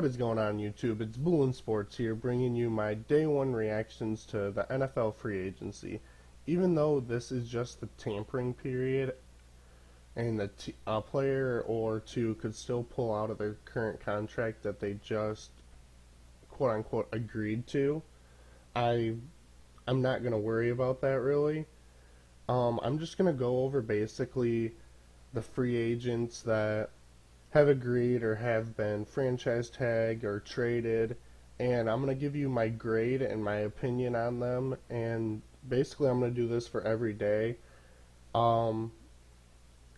What is going on YouTube? It's Bullen Sports here, bringing you my day one reactions to the NFL free agency. Even though this is just the tampering period and a player or two could still pull out of their current contract that they just quote unquote agreed to, I I'm not gonna worry about that really. I'm just gonna go over basically the free agents that have agreed or have been franchise tagged or traded, and I'm going to give you my grade and my opinion on them, and basically I'm going to do this for every day. Um,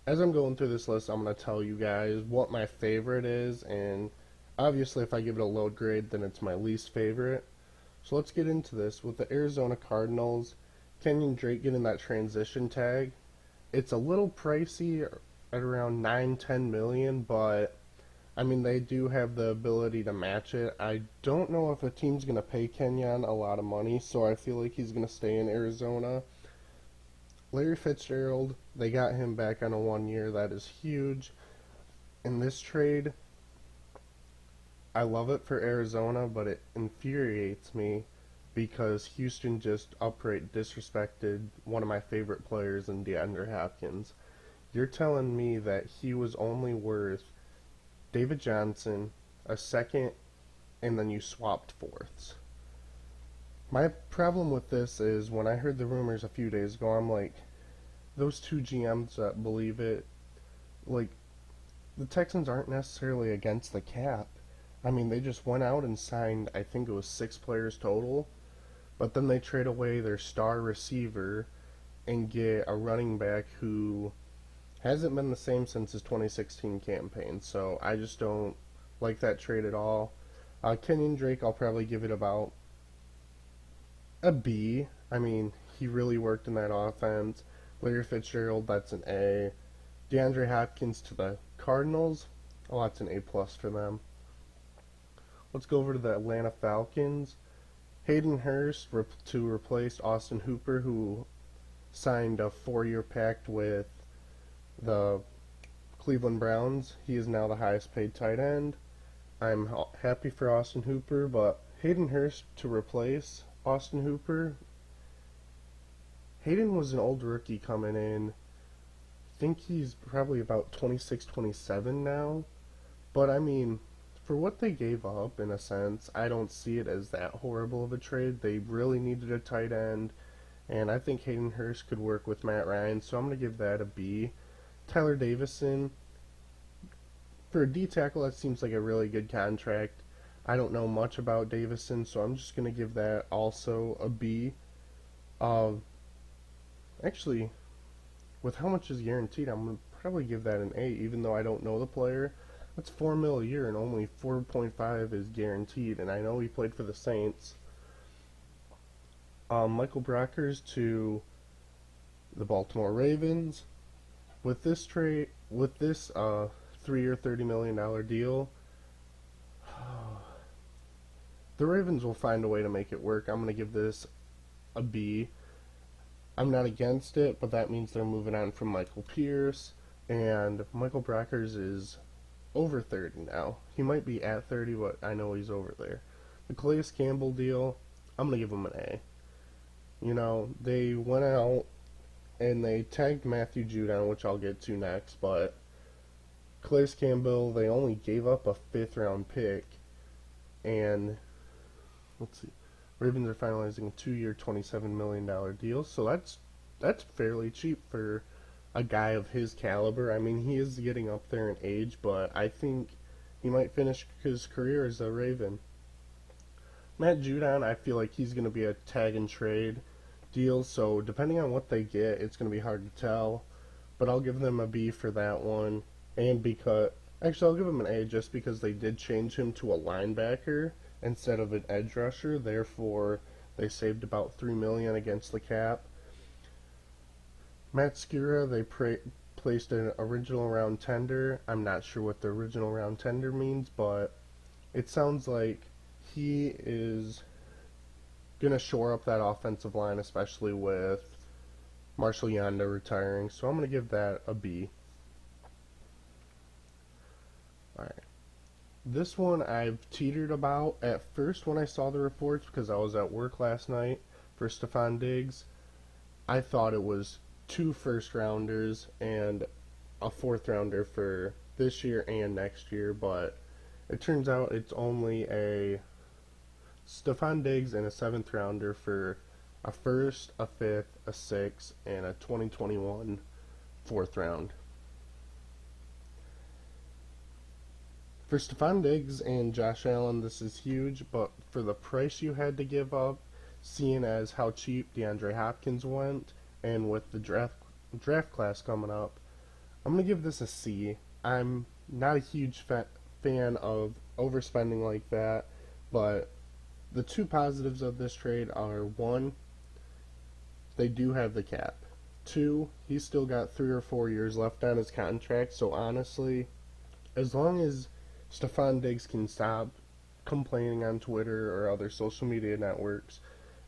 as I'm going through this list, I'm going to tell you guys what my favorite is, and obviously if I give it a low grade, then it's my least favorite. So let's get into this. With the Arizona Cardinals, Kenyon Drake getting that transition tag, it's a little pricey at around 9-10 million, but I mean they do have the ability to match it. I don't know if a team's going to pay Kenyon a lot of money, so I feel like he's going to stay in Arizona. Larry Fitzgerald, they got him back on a 1 year. That is huge. In this trade, I love it for Arizona, but it infuriates me because Houston just outright disrespected one of my favorite players in DeAndre Hopkins. You're telling me that he was only worth David Johnson, a second, and then you swapped fourths. My problem with this is when I heard the rumors a few days ago, I'm like, those two GMs that believe it, like, the Texans aren't necessarily against the cap. I mean, they just went out and signed, I think it was 6 players total, but then they trade away their star receiver and get a running back who hasn't been the same since his 2016 campaign, so I just don't like that trade at all. Kenyon Drake, I'll probably give it about a B. I mean, he really worked in that offense. Larry Fitzgerald, that's an A. DeAndre Hopkins to the Cardinals, oh, that's an A plus for them. Let's go over to the Atlanta Falcons. Hayden Hurst to replace Austin Hooper, who signed a 4-year pact with the Cleveland Browns. He is now the highest paid tight end. I'm happy for Austin Hooper, but Hayden Hurst to replace Austin Hooper. Hayden was an old rookie coming in. I think he's probably about 26, 27 now. But I mean, for what they gave up, in a sense, I don't see it as that horrible of a trade. They really needed a tight end, and I think Hayden Hurst could work with Matt Ryan, so I'm going to give that a B. Tyler Davison, for a D tackle, that seems like a really good contract. I don't know much about Davison, so I'm just going to give that also a B. Actually, with how much is guaranteed, I'm going to probably give that an A, even though I don't know the player. That's $4 million a year, and only 4.5 is guaranteed, and I know he played for the Saints. Michael Brockers to the Baltimore Ravens. With this 3-year, $30 million deal, the Ravens will find a way to make it work. I'm going to give this a B. I'm not against it, but that means they're moving on from Michael Pierce, and Michael Brockers is over 30 now. He might be at 30, but I know he's over there. The Calais Campbell deal, I'm going to give him an A. You know, they went out and they tagged Matthew Judon, which I'll get to next, but Calais Campbell, they only gave up a 5th-round pick, and let's see, Ravens are finalizing a 2-year, $27 million deal, so that's fairly cheap for a guy of his caliber. I mean, he is getting up there in age, but I think he might finish his career as a Raven. Matt Judon, I feel like he's going to be a tag and trade deal, so depending on what they get, it's going to be hard to tell, but I'll give them a B for that one, and because, actually I'll give them an A just because they did change him to a linebacker instead of an edge rusher, therefore they saved about $3 million against the cap. Matt Skura, they placed an original round tender. I'm not sure what the original round tender means, but it sounds like he is going to shore up that offensive line, especially with Marshall Yanda retiring, so I'm going to give that a B. Alright. This one I've teetered about at first when I saw the reports because I was at work last night for Stephon Diggs. I thought it was two first rounders and a fourth rounder for this year and next year, but it turns out it's only a Stephon Diggs and a seventh rounder for a first, a fifth, a sixth, and a 2021 fourth round. For Stephon Diggs and Josh Allen, this is huge, but for the price you had to give up, seeing as how cheap DeAndre Hopkins went, and with the draft class coming up, I'm going to give this a C. I'm not a huge fan of overspending like that, but the two positives of this trade are, one, they do have the cap. Two, he's still got 3 or 4 years left on his contract, so honestly, as long as Stephon Diggs can stop complaining on Twitter or other social media networks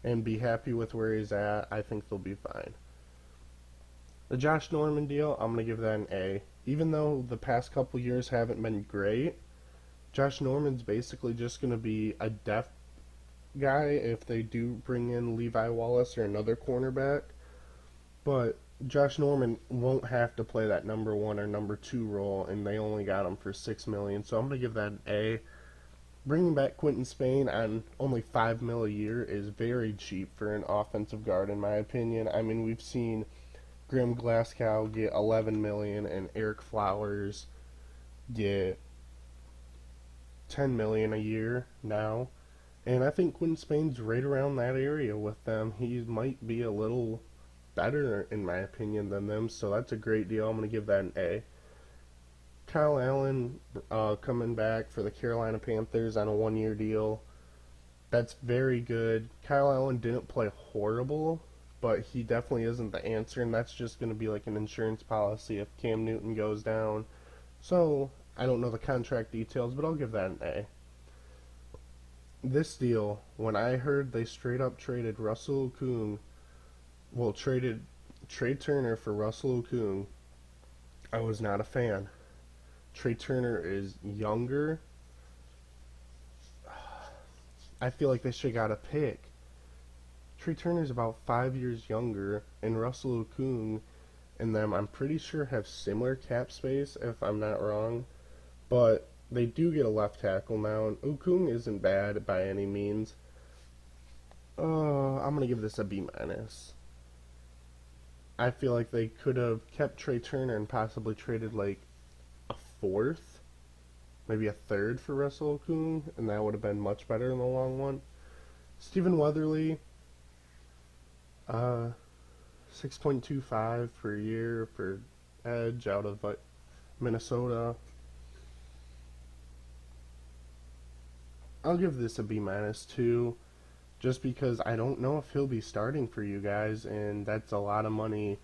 and be happy with where he's at, I think they'll be fine. The Josh Norman deal, I'm going to give that an A. Even though the past couple years haven't been great, Josh Norman's basically just going to be a depth guy if they do bring in Levi Wallace or another cornerback. But Josh Norman won't have to play that number one or number two role, and they only got him for $6 million, so I'm going to give that an A. Bringing back Quinton Spain on only $5 million a year is very cheap for an offensive guard, in my opinion. I mean, we've seen Graham Glasgow get $11 million and Eric Flowers get $10 million a year now, and I think Quinton Spain's right around that area with them. He might be a little better, in my opinion, than them, so that's a great deal. I'm going to give that an A. Kyle Allen coming back for the Carolina Panthers on a one-year deal. That's very good. Kyle Allen didn't play horrible, but he definitely isn't the answer, and that's just going to be like an insurance policy if Cam Newton goes down. So, I don't know the contract details, but I'll give that an A. This deal, when I heard they straight up traded Russell Okung, traded Trey Turner for Russell Okung, I was not a fan. Trey Turner is younger. I feel like they should have got a pick. Trey Turner's about 5 years younger, and Russell Okung and them, I'm pretty sure, have similar cap space, if I'm not wrong. But they do get a left tackle now, and Okung isn't bad by any means. I'm going to give this a B-. I feel like they could have kept Trey Turner and possibly traded like a fourth, maybe a third for Russell Okung, and that would have been much better in the long run. Stephen Weatherly, 6.25 per year for edge out of Minnesota. I'll give this a B- too, just because I don't know if he'll be starting for you guys, and that's a lot of money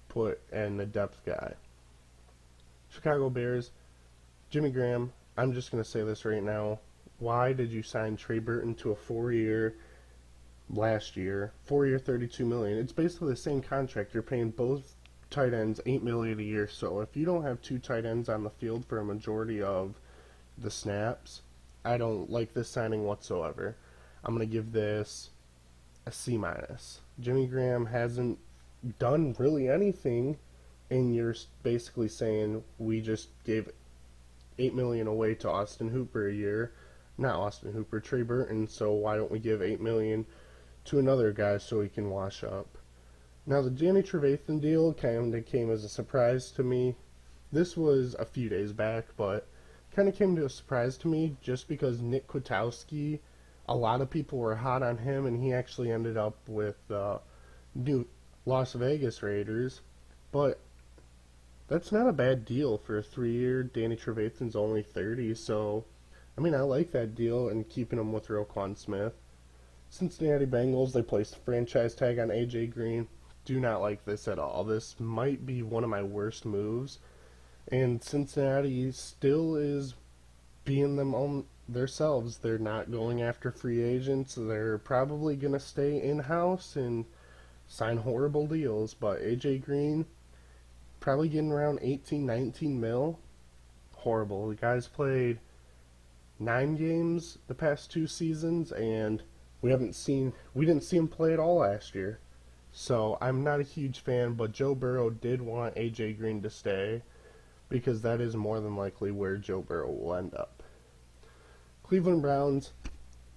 put in a depth guy. Chicago Bears, Jimmy Graham, I'm just going to say this right now. Why did you sign Trey Burton to a 4-year last year? 4-year, $32 million. It's basically the same contract. You're paying both tight ends $8 million a year. So if you don't have two tight ends on the field for a majority of the snaps, I don't like this signing whatsoever. I'm going to give this a C-. Jimmy Graham hasn't done really anything, and you're basically saying we just gave $8 million away to Austin Hooper a year. Not Austin Hooper, Trey Burton, so why don't we give $8 million to another guy so he can wash up? Now, the Danny Trevathan deal kind of came as a surprise to me. This was a few days back, but kind of came to a surprise to me just because Nick Kwiatkowski, a lot of people were hot on him, and he actually ended up with the new Las Vegas Raiders. But that's not a bad deal for a 3-year. Danny Trevathan's only 30, so I mean, I like that deal and keeping him with Roquan Smith. Cincinnati Bengals, they placed a franchise tag on A.J. Green. Do not like this at all. This might be one of my worst moves. And Cincinnati still is being them on themselves. They're not going after free agents. They're probably going to stay in-house and sign horrible deals. But A.J. Green, probably getting around 18, 19 mil. Horrible. The guy's played 9 games the past 2 seasons, and we didn't see him play at all last year. So I'm not a huge fan, but Joe Burrow did want AJ Green to stay because that is more than likely where Joe Burrow will end up. Cleveland Browns,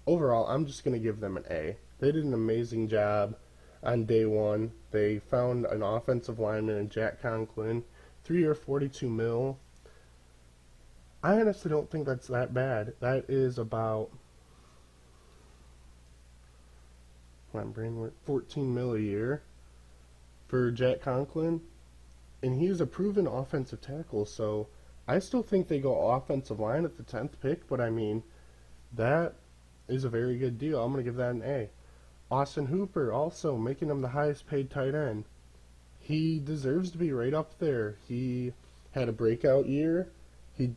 overall, I'm just going to give them an A. They did an amazing job on day one. They found an offensive lineman in Jack Conklin, 3-year, $42 million. I honestly don't think that's that bad. That is about, my brain work, $14 million a year for Jack Conklin, and he's a proven offensive tackle. So I still think they go offensive line at the 10th pick, but I mean, that is a very good deal. I'm going to give that an A. Austin Hooper also making him the highest paid tight end. He deserves to be right up there. He had a breakout year. He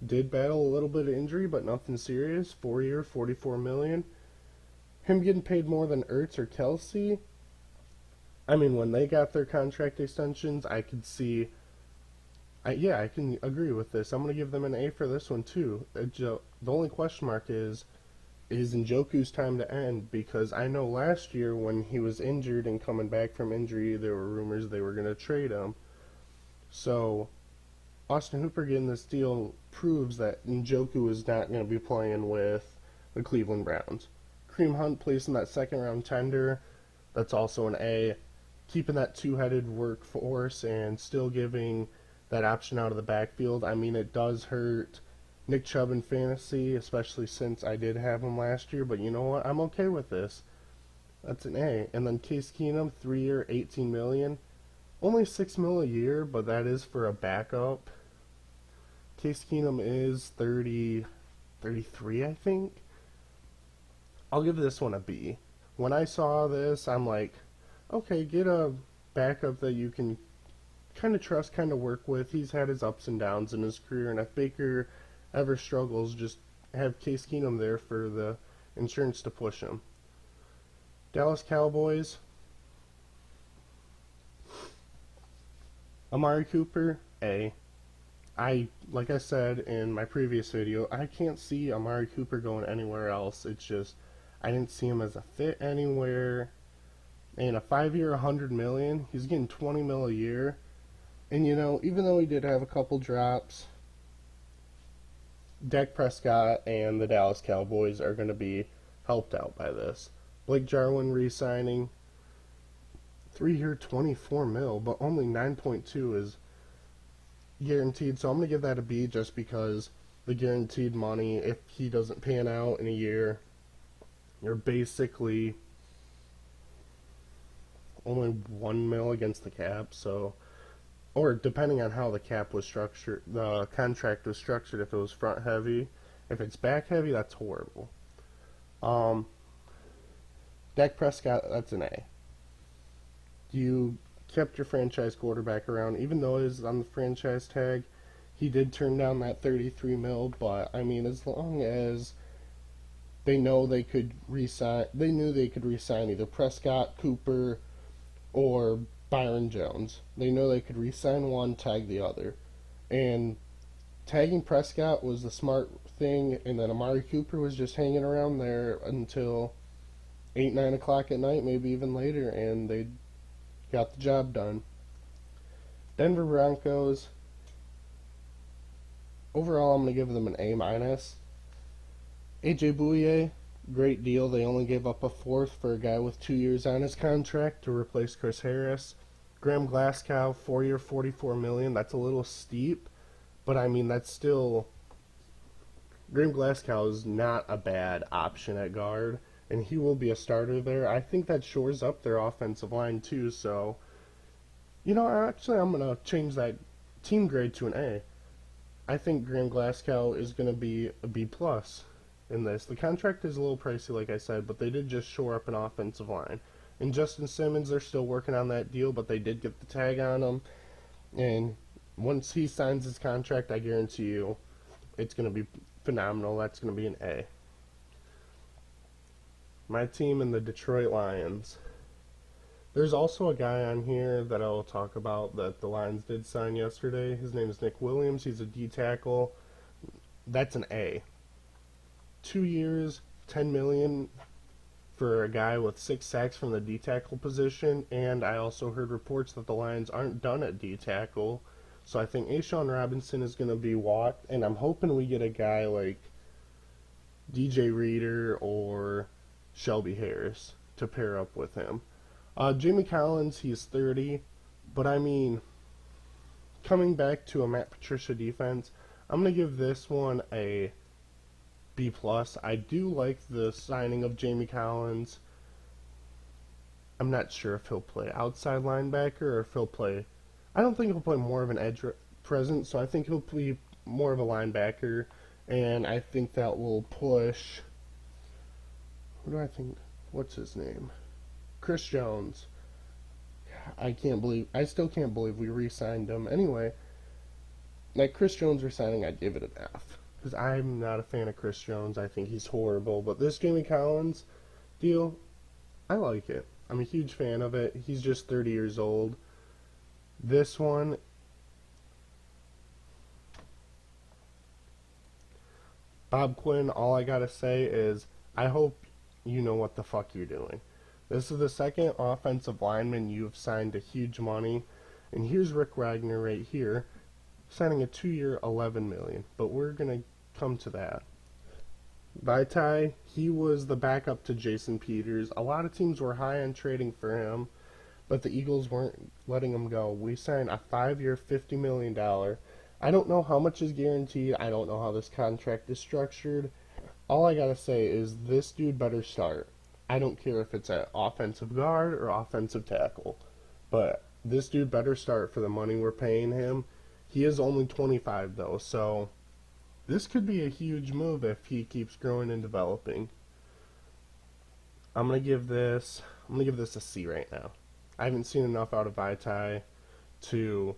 did battle a little bit of injury, but nothing serious. 4-year, $44 million. Him getting paid more than Ertz or Kelsey. I mean, when they got their contract extensions, I could see. I can agree with this. I'm going to give them an A for this one too. The only question mark is Njoku's time to end? Because I know last year when he was injured and coming back from injury, there were rumors they were going to trade him. So Austin Hooper getting this deal proves that Njoku is not going to be playing with the Cleveland Browns. Kareem Hunt placing that second-round tender, that's also an A. Keeping that two-headed workforce and still giving that option out of the backfield. I mean, it does hurt Nick Chubb in fantasy, especially since I did have him last year, but you know what? I'm okay with this. That's an A. And then Case Keenum, 3-year, $18 million. Only $6 million a year, but that is for a backup. Case Keenum is 33, I think. I'll give this one a B. When I saw this, I'm like, okay, get a backup that you can kind of trust, kind of work with. He's had his ups and downs in his career, and if Baker ever struggles, just have Case Keenum there for the insurance to push him. Dallas Cowboys, Amari Cooper, A. Like I said in my previous video, I can't see Amari Cooper going anywhere else. It's just, I didn't see him as a fit anywhere. And a 5-year, $100 million, he's getting $20 million a year. And you know, even though he did have a couple drops, Dak Prescott and the Dallas Cowboys are going to be helped out by this. Blake Jarwin re-signing, 3-year, $24 million, but only 9.2 is guaranteed. So I'm going to give that a B just because the guaranteed money, if he doesn't pan out in a year, you're basically only $1 million against the cap. So, or depending on how the cap was structured, the contract was structured, if it was front heavy. If it's back heavy, that's horrible. Dak Prescott, that's an A. You kept your franchise quarterback around, even though it is on the franchise tag. He did turn down that $33 million, but I mean, as long as they know they could re-sign, they knew they could re-sign either Prescott, Cooper, or Byron Jones. They know they could re-sign one, tag the other. And tagging Prescott was the smart thing, and then Amari Cooper was just hanging around there until 8, 9 o'clock at night, maybe even later, and they got the job done. Denver Broncos, overall I'm going to give them an A-. AJ Bouye, great deal. They only gave up a fourth for a guy with 2 years on his contract to replace Chris Harris. Graham Glasgow, 4-year, $44 million. That's a little steep, but I mean, that's still, Graham Glasgow is not a bad option at guard, and he will be a starter there. I think that shores up their offensive line too. So, you know, I'm going to change that team grade to an A. I think Graham Glasgow is going to be a B+ in this. The contract is a little pricey, like I said, but they did just shore up an offensive line. And Justin Simmons, they're still working on that deal, but they did get the tag on him. And once he signs his contract, I guarantee you it's going to be phenomenal. That's going to be an A. My team in the Detroit Lions. There's also a guy on here that I'll talk about that the Lions did sign yesterday. His name is Nick Williams. He's a D tackle. That's an A. 2 years, 10 million for a guy with 6 sacks from the D tackle position, and I also heard reports that the Lions aren't done at D tackle. So I think Ashawn Robinson is going to be walked, and I'm hoping we get a guy like DJ Reader or Shelby Harris to pair up with him. Jamie Collins, he's 30, but I mean, coming back to a Matt Patricia defense, I'm going to give this one a B+. I do like the signing of Jamie Collins. I'm not sure if he'll play outside linebacker or if he'll play... I don't think he'll play more of an edge presence, so I think he'll be more of a linebacker, and I think that will push... Who do I think? What's his name? Chris Jones. I still can't believe we re-signed him. Anyway, like Chris Jones re-signing, I'd give it an F. Because I'm not a fan of Chris Jones. I think he's horrible. But this Jamie Collins deal, I like it. I'm a huge fan of it. He's just 30 years old. This one, Bob Quinn, all I gotta say is, I hope you know what the fuck you're doing. This is the second offensive lineman you've signed to huge money. And here's Rick Wagner right here, signing a 2-year, $11 million. But we're going to come to that. Vaitai, he was the backup to Jason Peters. A lot of teams were high on trading for him, but the Eagles weren't letting him go. We signed a 5-year, $50 million. I don't know how much is guaranteed. I don't know how this contract is structured. All I got to say is this dude better start. I don't care if it's at offensive guard or offensive tackle, but this dude better start for the money we're paying him. He is only 25 though, so this could be a huge move if he keeps growing and developing. I'm gonna give this a C right now. I haven't seen enough out of Vaitai to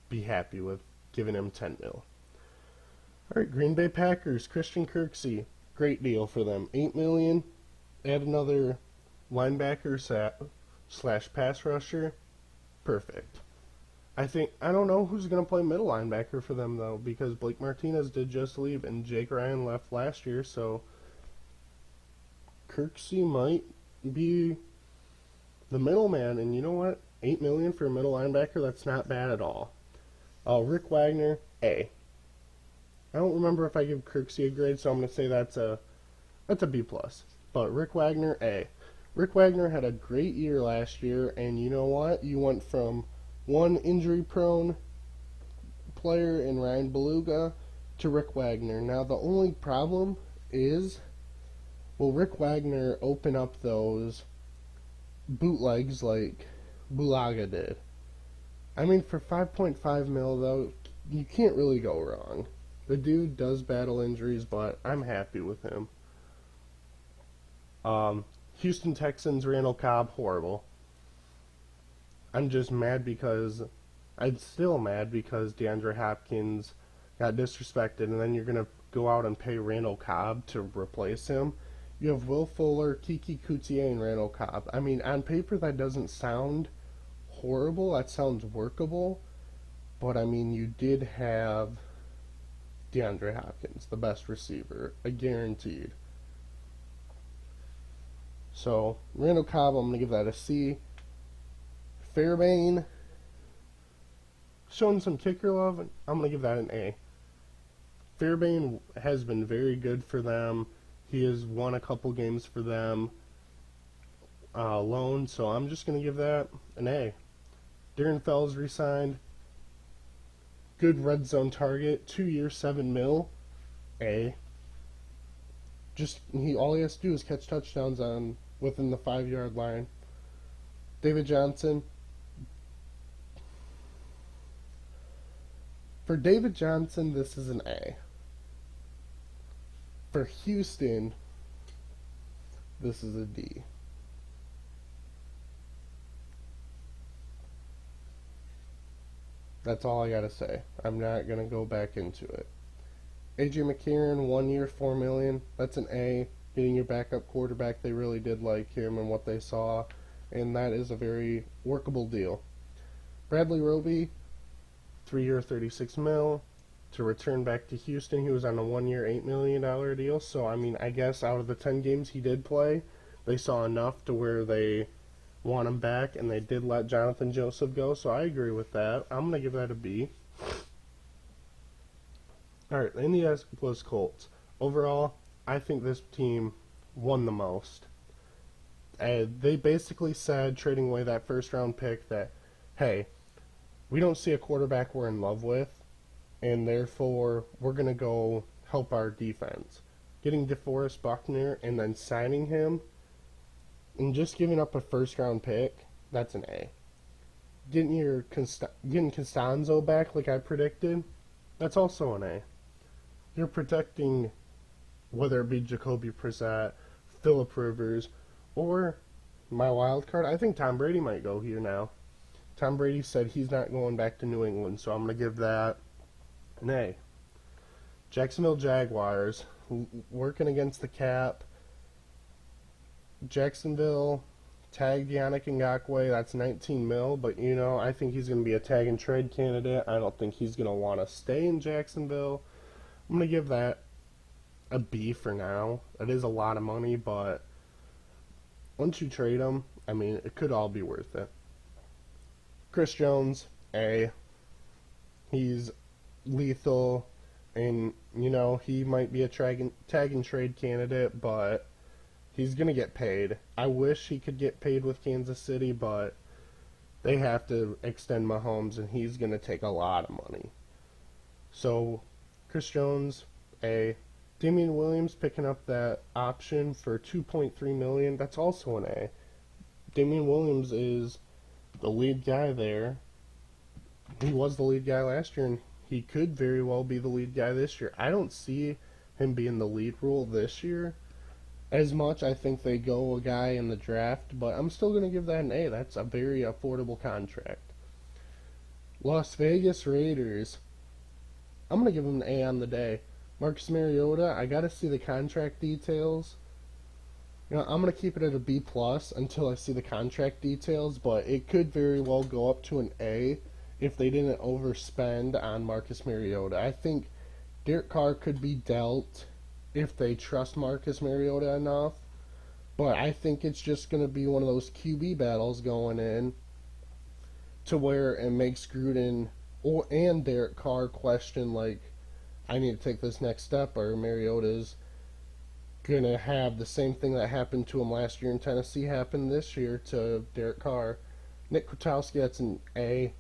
be happy with giving him 10 mil. Alright, Green Bay Packers, Christian Kirksey. Great deal for them. $8 million. Add another linebacker slash pass rusher. Perfect. I don't know who's going to play middle linebacker for them, though, because Blake Martinez did just leave and Jake Ryan left last year, so Kirksey might be the middleman, and you know what? $8 million for a middle linebacker, that's not bad at all. Rick Wagner, A. I don't remember if I give Kirksey a grade, so I'm going to say that's a B+. But Rick Wagner, A. Rick Wagner had a great year last year, and you know what? You went from one injury-prone player in Ryan Beluga to Rick Wagner. Now, the only problem is, will Rick Wagner open up those bootlegs like Bulaga did? I mean, for 5.5 mil, though, you can't really go wrong. The dude does battle injuries, but I'm happy with him. Houston Texans, Randall Cobb, horrible. I'm still mad because DeAndre Hopkins got disrespected, and then you're going to go out and pay Randall Cobb to replace him. You have Will Fuller, Kiki Coutier, and Randall Cobb. I mean, on paper that doesn't sound horrible. That sounds workable. But, I mean, you did have DeAndre Hopkins, the best receiver, a guaranteed. So, Randall Cobb, I'm going to give that a C. Fairbairn, showing some kicker love, I'm going to give that an A. Fairbairn has been very good for them. He has won a couple games for them alone, so I'm just going to give that an A. Darren Fells re-signed. Good red zone target, 2 years, $7 million, A. All he has to do is catch touchdowns within the 5-yard line. David Johnson. For David Johnson, this is an A. For Houston, this is a D. That's all I gotta say. I'm not gonna go back into it. AJ McCarron, 1 year, $4 million. That's an A. Getting your backup quarterback, they really did like him and what they saw, and that is a very workable deal. Bradley Roby, 3 year, $36 million. to return back to Houston. He was on a 1 year, $8 million deal. So, I mean, I guess out of the 10 games he did play, they saw enough to where they want him back, and they did let Jonathan Joseph go. So, I agree with that. I'm going to give that a B. All right, Indianapolis Colts. Overall, I think this team won the most. They basically said, trading away that first round pick, that, hey, we don't see a quarterback we're in love with, and therefore we're going to go help our defense. Getting DeForest Buckner and then signing him and just giving up a first round pick, that's an A. Getting Costanzo back like I predicted, that's also an A. You're protecting, whether it be Jacoby Brissett, Phillip Rivers, or my wild card. I think Tom Brady might go here now. Tom Brady said he's not going back to New England, so I'm going to give that an A. Jacksonville Jaguars, working against the cap. Jacksonville tagged Yannick Ngakoue, that's 19 mil, but I think he's going to be a tag and trade candidate. I don't think he's going to want to stay in Jacksonville. I'm going to give that a B for now. It is a lot of money, but once you trade him, I mean, it could all be worth it. Chris Jones, A. He's lethal, and, he might be a tag and trade candidate, but he's going to get paid. I wish he could get paid with Kansas City, but they have to extend Mahomes, and he's going to take a lot of money. So, Chris Jones, A. Damian Williams picking up that option for $2.3 million, that's also an A. Damian Williams is the lead guy there. He was the lead guy last year, and he could very well be the lead guy this year. I don't see him being the lead role this year as much. I think they go a guy in the draft, but I'm still going to give that an A. That's a very affordable contract. Las Vegas Raiders, I'm going to give him an A on the day. Marcus Mariota, I got to see the contract details. I'm going to keep it at a B+ until I see the contract details, but it could very well go up to an A if they didn't overspend on Marcus Mariota. I think Derek Carr could be dealt if they trust Marcus Mariota enough, but I think it's just going to be one of those QB battles going in to where it makes Gruden and Derek Carr question, like, I need to take this next step, or Mariota's going to have the same thing that happened to him last year in Tennessee happen this year to Derek Carr. Nick Kwiatkowski, that's an A.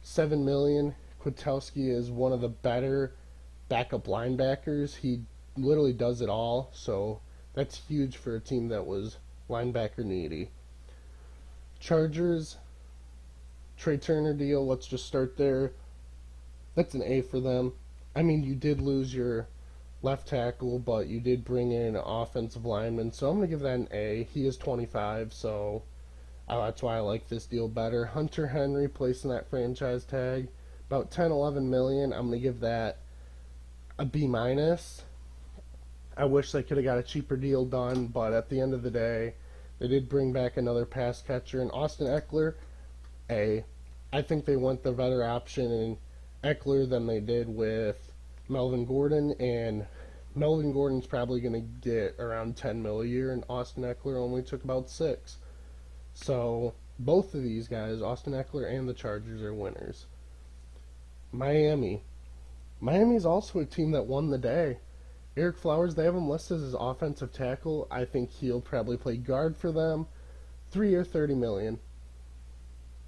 $7 million. Kwiatkowski is one of the better backup linebackers. He literally does it all, so that's huge for a team that was linebacker needy. Chargers, Trey Turner deal, let's just start there. That's an A for them. I mean, you did lose your left tackle, but you did bring in an offensive lineman, so I'm going to give that an A. He is 25, so that's why I like this deal better. Hunter Henry placing that franchise tag, about 10, 11 million. I'm going to give that a B-. I wish they could have got a cheaper deal done, but at the end of the day, they did bring back another pass catcher. And Austin Eckler, A. I think they went the better option in Eckler than they did with Melvin Gordon, and Melvin Gordon's probably going to get around 10 mil a year, and Austin Eckler only took about 6. So both of these guys, Austin Eckler and the Chargers, are winners. Miami's also a team that won the day. Eric Flowers, they have him listed as offensive tackle. I think he'll probably play guard for them. 3 year, $30 million.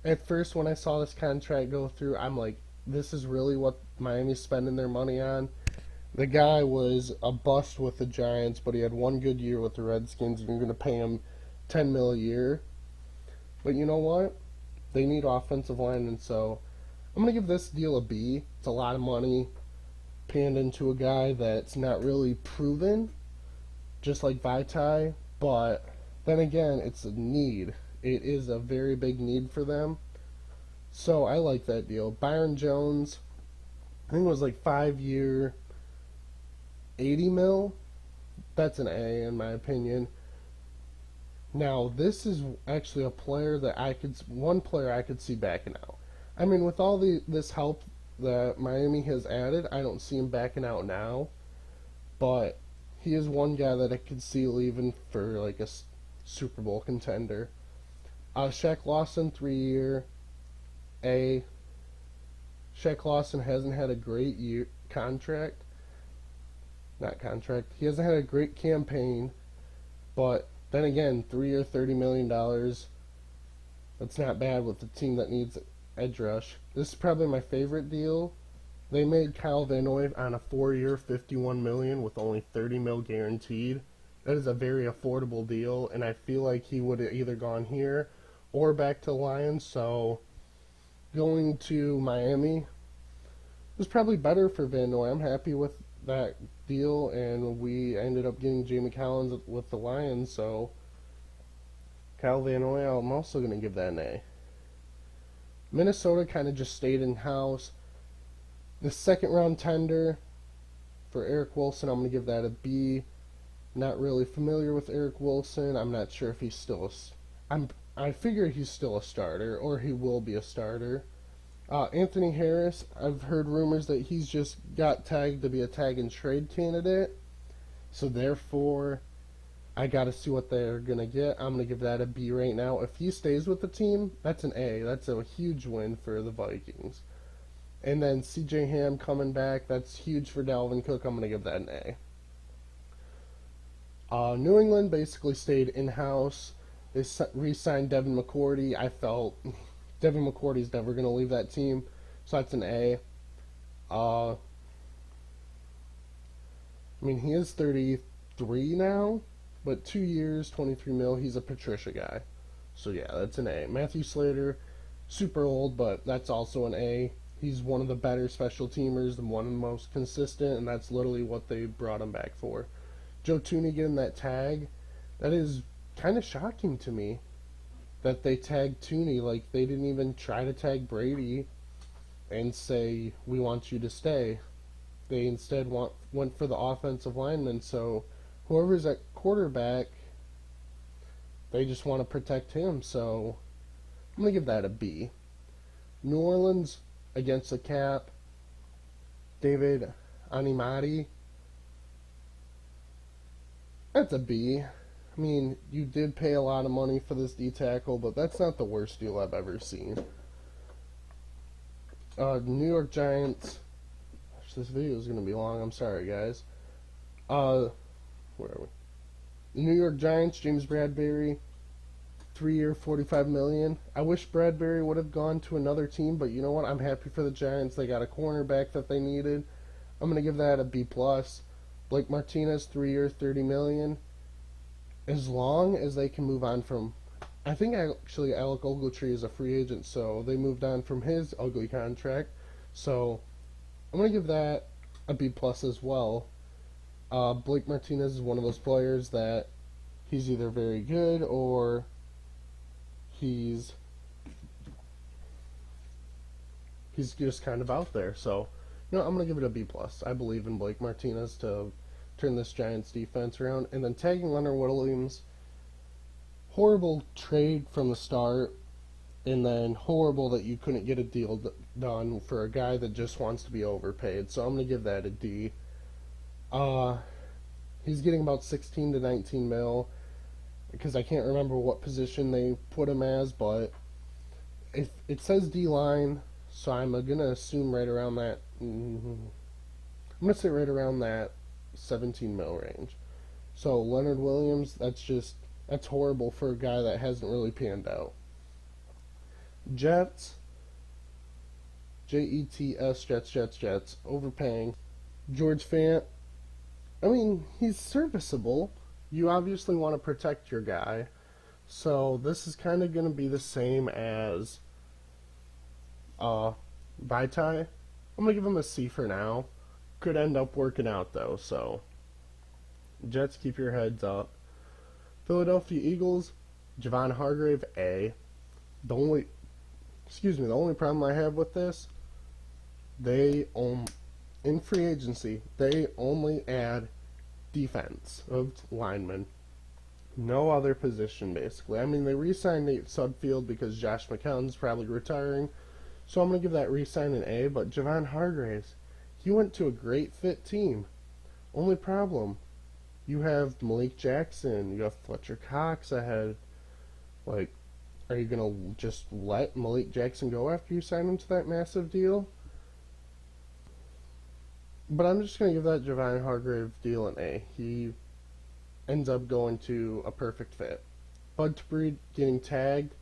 At first, when I saw this contract go through, I'm like, this is really what Miami's spending their money on. The guy was a bust with the Giants, but he had one good year with the Redskins, and you're going to pay him $10 million a year. But you know what? They need offensive line, and so I'm going to give this deal a B. It's a lot of money panned into a guy that's not really proven, just like Vitae, but then again, it's a need. It is a very big need for them. So I like that deal. Byron Jones, I think it was like 5 year, 80 mil. That's an A in my opinion. Now this is actually one player I could see backing out. I mean, with all this help that Miami has added. I don't see him backing out now, but he is one guy that I could see leaving for like a Super Bowl contender. Shaq Lawson, 3-year A. Shaq Lawson hasn't had a great year contract. Not contract. He hasn't had a great campaign, but then again, 3-year, $30 million. That's not bad with a team that needs edge rush. This is probably my favorite deal. They made Kyle Van Noy on a 4-year, $51 million with only $30 million guaranteed. That is a very affordable deal, and I feel like he would have either gone here or back to the Lions. So going to Miami was probably better for Van Noy. I'm happy with that deal, and we ended up getting Jamie Collins with the Lions. So Kyle Van Noy, I'm also going to give that an A. Minnesota kind of just stayed in-house. The second round tender for Eric Wilson, I'm going to give that a B. Not really familiar with Eric Wilson. I'm not sure if he's still I figure he's still a starter, or he will be a starter. Anthony Harris, I've heard rumors that he's just got tagged to be a tag and trade candidate. So therefore, I got to see what they're going to get. I'm going to give that a B right now. If he stays with the team, that's an A. That's a huge win for the Vikings. And then C.J. Ham coming back, that's huge for Dalvin Cook. I'm going to give that an A. New England basically stayed in-house. They re-signed Devin McCourty. I felt Devin McCourty's never going to leave that team, so that's an A. I mean, he is 33 now, but 2 years, 23 mil. He's a Patricia guy. So yeah, that's an A. Matthew Slater, super old, but that's also an A. He's one of the better special teamers, the one of the most consistent, and that's literally what they brought him back for. Joe Thuney getting that tag, that is kind of shocking to me that they tagged Thuney. Like, they didn't even try to tag Brady and say, we want you to stay. They instead went for the offensive lineman, so whoever's at quarterback, they just want to protect him, so I'm going to give that a B. New Orleans against the cap, David Animati, that's a B. I mean, you did pay a lot of money for this D-tackle, but that's not the worst deal I've ever seen. New York Giants, this video is going to be long, I'm sorry guys. Where are we? The New York Giants, James Bradberry, 3-year, $45 million. I wish Bradberry would have gone to another team, but you know what? I'm happy for the Giants. They got a cornerback that they needed. I'm going to give that a B+. Blake Martinez, 3-year, $30 million. As long as they can move on from... I think actually Alec Ogletree is a free agent, so they moved on from his ugly contract. So I'm going to give that a B+ as well. Blake Martinez is one of those players that he's either very good or he's just kind of out there. So, I'm going to give it a B+. I believe in Blake Martinez to turn this Giants defense around. And then tagging Leonard Williams, horrible trade from the start, and then horrible that you couldn't get a deal done for a guy that just wants to be overpaid. So I'm going to give that a D. He's getting about 16 to 19 mil, because I can't remember what position they put him as, but it says D-line, so I'm going to assume right around that, I'm going to say right around that 17 mil range. So Leonard Williams, that's horrible for a guy that hasn't really panned out. Jets, Jets, Jets, overpaying. George Fant, I mean, he's serviceable. You obviously want to protect your guy. So this is kind of going to be the same as Vitae. I'm going to give him a C for now. Could end up working out, though. So Jets, keep your heads up. Philadelphia Eagles, Javon Hargrave, A. The only problem I have with this, in free agency, they only add defense of linemen. No other position, basically. I mean, they re-signed Nate Sudfeld because Josh McCown's probably retiring, So I'm going to give that re-sign an A, but Javon Hargraves, he went to a great fit team. Only problem, you have Malik Jackson, you have Fletcher Cox ahead. Like, are you going to just let Malik Jackson go after you sign him to that massive deal? But I'm just going to give that Javon Hargrave deal an A. He ends up going to a perfect fit. Bud Dupree getting tagged,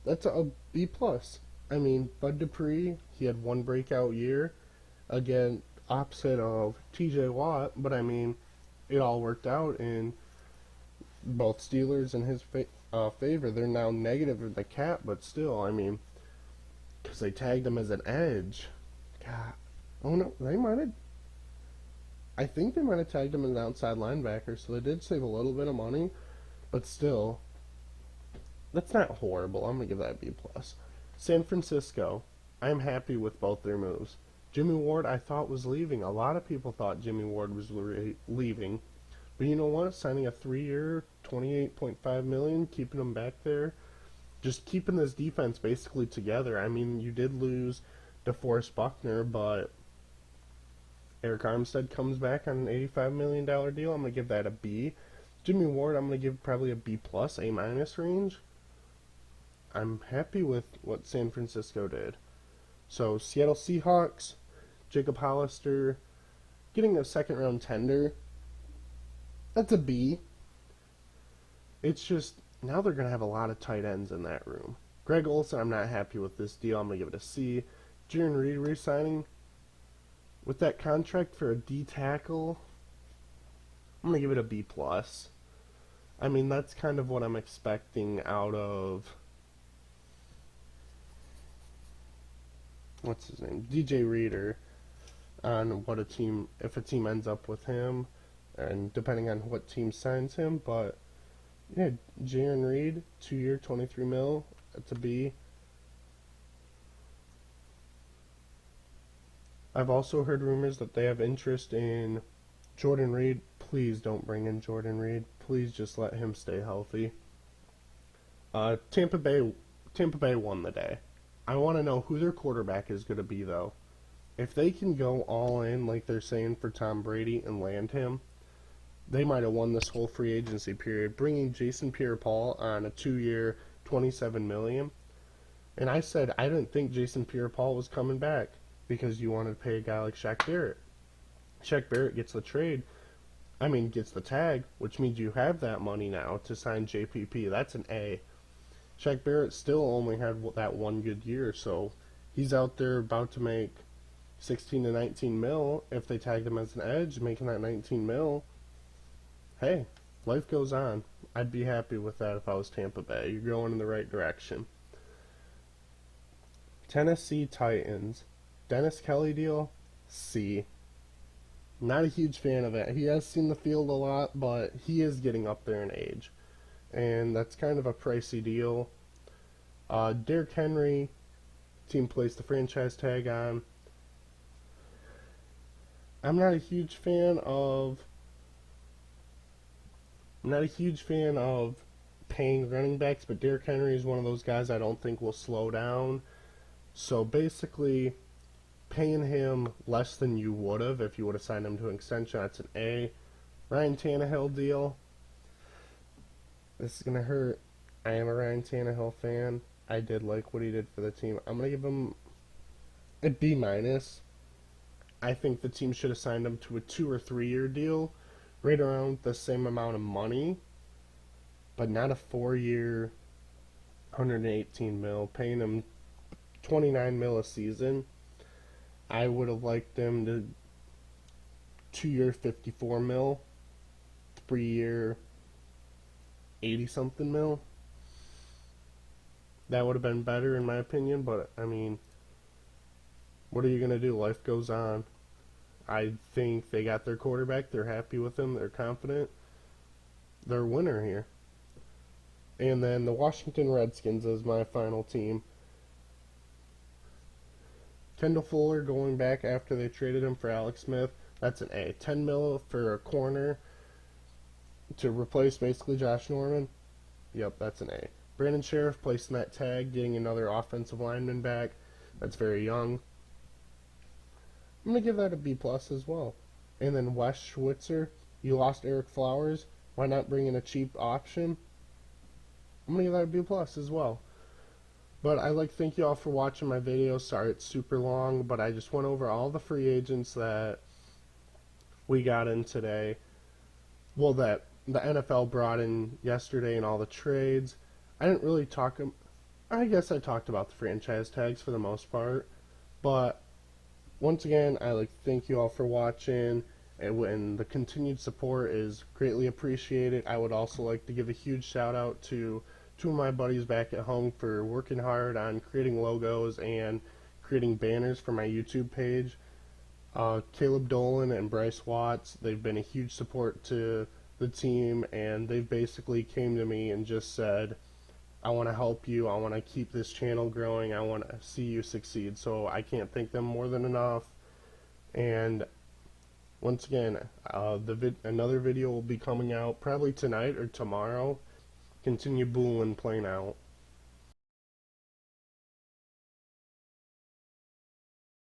that's a B plus. I mean, Bud Dupree, he had one breakout year, again opposite of T.J. Watt, but I mean, it all worked out in both Steelers and his favor. They're now negative in the cap, but still, I mean, because they tagged him as an edge. God, oh no, they might have. I think they might have tagged him as an outside linebacker, so they did save a little bit of money, but still, that's not horrible. I'm gonna give that a B plus. San Francisco, I'm happy with both their moves. Jimmy Ward, I thought was leaving. A lot of people thought Jimmy Ward was leaving, but you know what? Signing a 3-year, $28.5 million, keeping him back there, just keeping this defense basically together. I mean, you did lose DeForest Buckner, but Eric Armstead comes back on an $85 million deal. I'm gonna give that a B. Jimmy Ward, I'm gonna give probably a B plus, A minus range. I'm happy with what San Francisco did. So Seattle Seahawks, Jacob Hollister, getting a second round tender, that's a B. It's just, now they're going to have a lot of tight ends in that room. Greg Olsen, I'm not happy with this deal. I'm going to give it a C. Jaron Reed re-signing, with that contract for a D tackle, I'm going to give it a B plus. I mean, that's kind of what I'm expecting out of, what's his name, DJ Reader, on what a team, if a team ends up with him, and depending on what team signs him. But yeah, Jaron Reed, 2-year, $23 million, that's a B. I've also heard rumors that they have interest in Jordan Reed. Please don't bring in Jordan Reed. Please just let him stay healthy. Tampa Bay won the day. I want to know who their quarterback is going to be, though. If they can go all in, like they're saying, for Tom Brady and land him, they might have won this whole free agency period. Bringing Jason Pierre-Paul on a 2-year, $27 million. And I said I didn't think Jason Pierre-Paul was coming back because you wanted to pay a guy like Shaq Barrett. Shaq Barrett gets the gets the tag, which means you have that money now to sign JPP. That's an A. Shaq Barrett still only had that one good year, so he's out there about to make 16 to 19 mil. If they tagged him as an edge, making that 19 mil, hey, life goes on. I'd be happy with that if I was Tampa Bay. You're going in the right direction. Tennessee Titans. Dennis Kelly deal, C. Not a huge fan of it. He has seen the field a lot, but he is getting up there in age. And that's kind of a pricey deal. Derrick Henry, team placed the franchise tag on. I'm not a huge fan of paying running backs, but Derrick Henry is one of those guys I don't think will slow down. So basically, paying him less than you would have if you would have signed him to an extension, that's an A. Ryan Tannehill deal. This is going to hurt. I am a Ryan Tannehill fan. I did like what he did for the team. I'm going to give him a B minus. I think the team should have signed him to a 2 or 3 year deal, right around the same amount of money, but not a 4-year, 118 mil, paying him 29 mil a season. I would have liked them to 2-year, 54 mil, 3-year, 80 something mil. That would have been better in my opinion, but I mean, what are you going to do? Life goes on. I think they got their quarterback. They're happy with him. They're confident. They're a winner here. And then the Washington Redskins is my final team. Kendall Fuller going back after they traded him for Alex Smith. That's an A. 10 mil for a corner to replace basically Josh Norman. Yep, that's an A. Brandon Sheriff placing that tag, getting another offensive lineman back. That's very young. I'm going to give that a B plus as well. And then Wes Schweitzer, you lost Eric Flowers. Why not bring in a cheap option? I'm going to give that a B plus as well. But I'd like to thank you all for watching my video. Sorry it's super long, but I just went over all the free agents that we got in today. Well, that the NFL brought in yesterday and all the trades. I didn't really talk. I guess I talked about the franchise tags for the most part. But once again, I like to thank you all for watching. And when the continued support is greatly appreciated, I would also like to give a huge shout out to two of my buddies back at home for working hard on creating logos and creating banners for my YouTube page. Caleb Dolan and Bryce Watts, they've been a huge support to the team, and they've basically came to me and just said, I want to help you, I want to keep this channel growing, I want to see you succeed. So I can't thank them more than enough. And once again, another video will be coming out probably tonight or tomorrow. Continue Boolin playing out.